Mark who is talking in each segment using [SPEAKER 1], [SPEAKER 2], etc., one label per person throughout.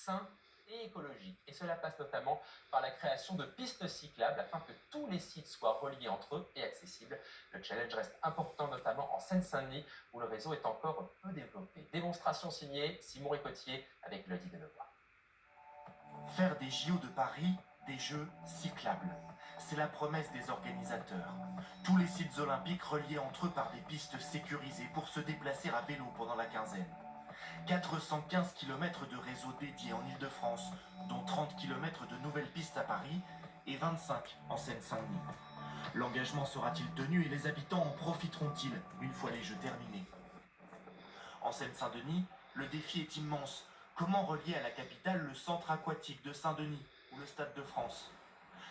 [SPEAKER 1] sain et écologique. Et cela passe notamment par la création de pistes cyclables afin que tous les sites soient reliés entre eux et accessibles. Le challenge reste important notamment en Seine-Saint-Denis où le réseau est encore peu développé. Démonstration signée Simon Ricotier avec Elodie Denevoix.
[SPEAKER 2] Faire des JO de Paris des jeux cyclables. C'est la promesse des organisateurs. Tous les sites olympiques reliés entre eux par des pistes sécurisées pour se déplacer à vélo pendant la quinzaine. 415 km de réseau dédié en Ile-de-France, dont 30 km de nouvelles pistes à Paris et 25 en Seine-Saint-Denis. L'engagement sera-t-il tenu et les habitants en profiteront-ils une fois les jeux terminés? En Seine-Saint-Denis, le défi est immense. Comment relier à la capitale le centre aquatique de Saint-Denis ou le Stade de France?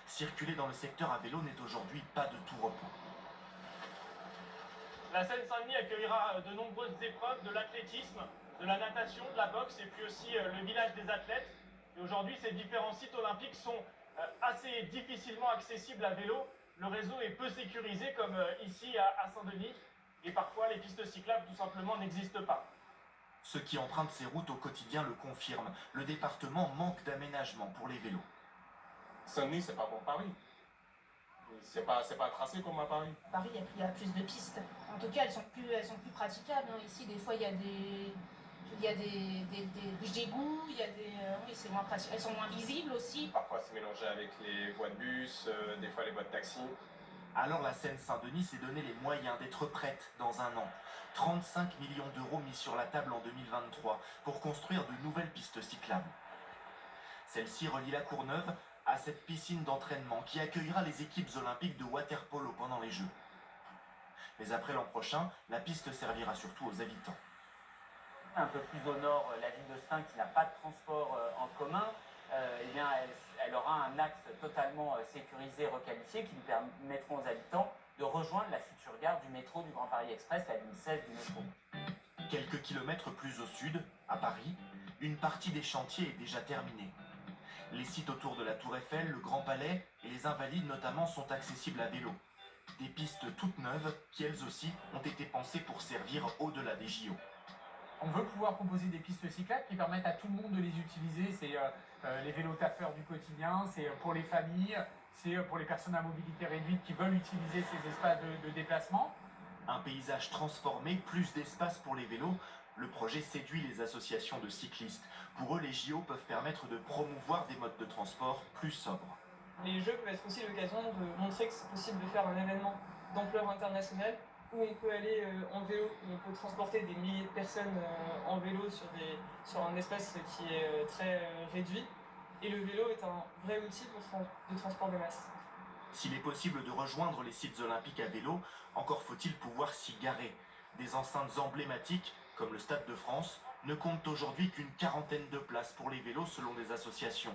[SPEAKER 2] Circuler dans le secteur à vélo n'est aujourd'hui pas de tout repos.
[SPEAKER 3] La Seine-Saint-Denis accueillera de nombreuses épreuves de l'athlétisme, de la natation, de la boxe et puis aussi le village des athlètes. Et aujourd'hui, ces différents sites olympiques sont assez difficilement accessibles à vélo. Le réseau est peu sécurisé comme ici à Saint-Denis et parfois les pistes cyclables tout simplement n'existent pas.
[SPEAKER 2] Ceux qui empruntent ces routes au quotidien le confirment. Le département manque d'aménagement pour les vélos.
[SPEAKER 4] Saint-Denis, c'est pas comme Paris. C'est pas tracé comme à Paris.
[SPEAKER 5] À Paris, il y a plus de pistes. En tout cas, elles sont plus praticables. Ici, des fois, il y a des bouches d'égout, oui, c'est moins pratique. Elles sont moins visibles aussi.
[SPEAKER 4] Parfois, c'est mélangé avec les voies de bus, des fois les voies de taxi.
[SPEAKER 2] Alors la Seine-Saint-Denis s'est donné les moyens d'être prête dans un an. 35 millions d'euros mis sur la table en 2023 pour construire de nouvelles pistes cyclables. Celle-ci relie la Courneuve à cette piscine d'entraînement qui accueillera les équipes olympiques de water-polo pendant les Jeux. Mais après l'an prochain, la piste servira surtout aux habitants.
[SPEAKER 6] Un peu plus au nord, la ville de Stein qui n'a pas de transport en commun, eh bien, elle aura un axe totalement sécurisé, requalifié, qui lui permettront aux habitants de rejoindre la future gare du métro du Grand Paris Express, la ligne 16 du métro.
[SPEAKER 2] Quelques kilomètres plus au sud, à Paris, une partie des chantiers est déjà terminée. Les sites autour de la Tour Eiffel, le Grand Palais et les Invalides notamment sont accessibles à vélo. Des pistes toutes neuves qui elles aussi ont été pensées pour servir au-delà des JO.
[SPEAKER 7] On veut pouvoir proposer des pistes cyclables qui permettent à tout le monde de les utiliser. C'est les vélos taffeurs du quotidien, c'est pour les familles, c'est pour les personnes à mobilité réduite qui veulent utiliser ces espaces de déplacement.
[SPEAKER 2] Un paysage transformé, plus d'espace pour les vélos. Le projet séduit les associations de cyclistes. Pour eux, les JO peuvent permettre de promouvoir des modes de transport plus sobres.
[SPEAKER 8] Les Jeux peuvent être aussi l'occasion de montrer que c'est possible de faire un événement d'ampleur internationale où on peut aller en vélo, où on peut transporter des milliers de personnes en vélo sur un espace qui est très réduit. Et le vélo est un vrai outil de transport de masse.
[SPEAKER 2] S'il est possible de rejoindre les sites olympiques à vélo, encore faut-il pouvoir s'y garer. Des enceintes emblématiques, comme le Stade de France, ne comptent aujourd'hui qu'une quarantaine de places pour les vélos selon des associations.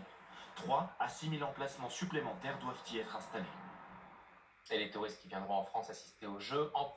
[SPEAKER 2] 3 à 6 000 emplacements supplémentaires doivent y être installés.
[SPEAKER 1] Et les touristes qui viendront en France assister aux Jeux en